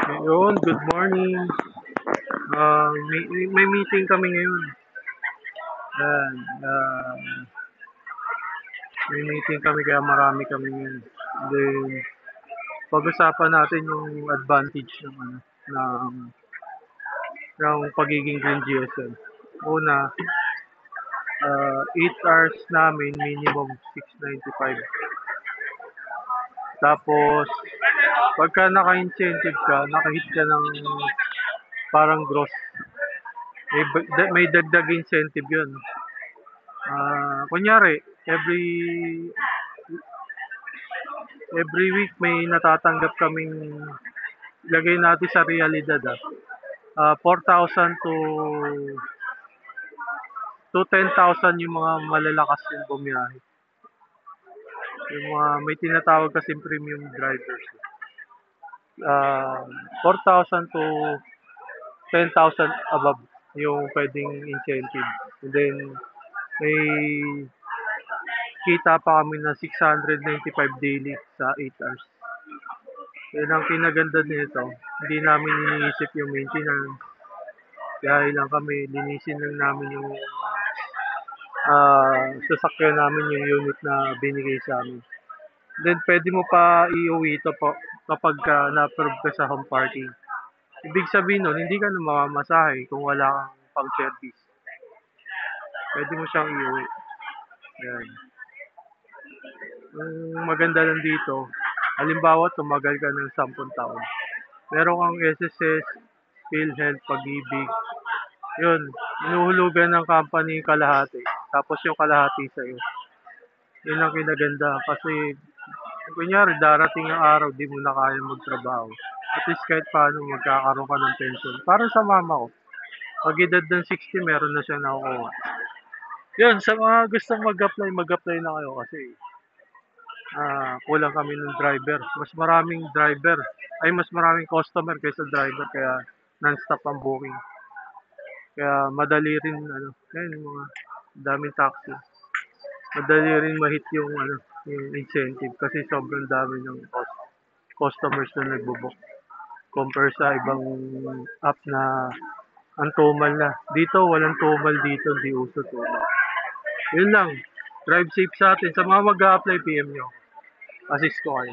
Ayun, good morning. May meeting kami ngayon. Yan, may meeting kami kaya marami kami ngayon. Then, pag-usapan natin yung advantage ng pagiging green GSM. Una, 8 hours namin, minimum 695. Tapos, pagka naka-incentive ka, naka-hit ka ng parang gross, may dagdag incentive yun. Kunyari, every week may natatanggap kaming, lagay natin sa realidad, 4,000 to 10,000 yung mga malalakas yung bumiyahe. Yung mga may tinatawag kasing premium drivers. 4,000 to 10,000 above yung pwedeng incentive. And then, may kita pa kami na 695 daily sa 8 hours. Yan ang kinaganda nito. Hindi namin iniisip yung maintenance. Kaya lang kami, linisin lang namin yung sasakyan namin yung unit na binigay sa amin. Then, pwede mo pa iuwi ito po kapag na-approve ka sa home parking. Ibig sabihin nun, hindi ka na mamamasahe kung wala kang pang-service. Pwede mo siyang iuwi. Yan. Ang maganda lang dito, halimbawa tumagal ka ng 10 taon. Meron kang SSS, PhilHealth, Pag-ibig. Yun, inuhulugan ng company kalahati. Tapos yung kalahati sa iyo. Yun ang kinaganda kasi kunyari darating ang araw di mo na kaya magtrabaho. At least kahit paano magkakaroon ka ng pension. Para sa mama ko, pag edad ng 60 meron na siya nakukuha. Yun, sa mga gustong mag-apply na kayo kasi kulang kami ng driver. Mas maraming driver, mas maraming customer kaysa driver kaya non-stop ang booking. Kaya madali rin yung mga daming taxi. Madali rin ma-hit yung incentive kasi sobrang dami ng customers na nagbo-book compare sa ibang app na ang tumal na. Dito walang tumal dito, di uso tumal. Yun lang. Drive safe sa atin. Sa mga mag-a-apply PM nyo. Assist ko kayo.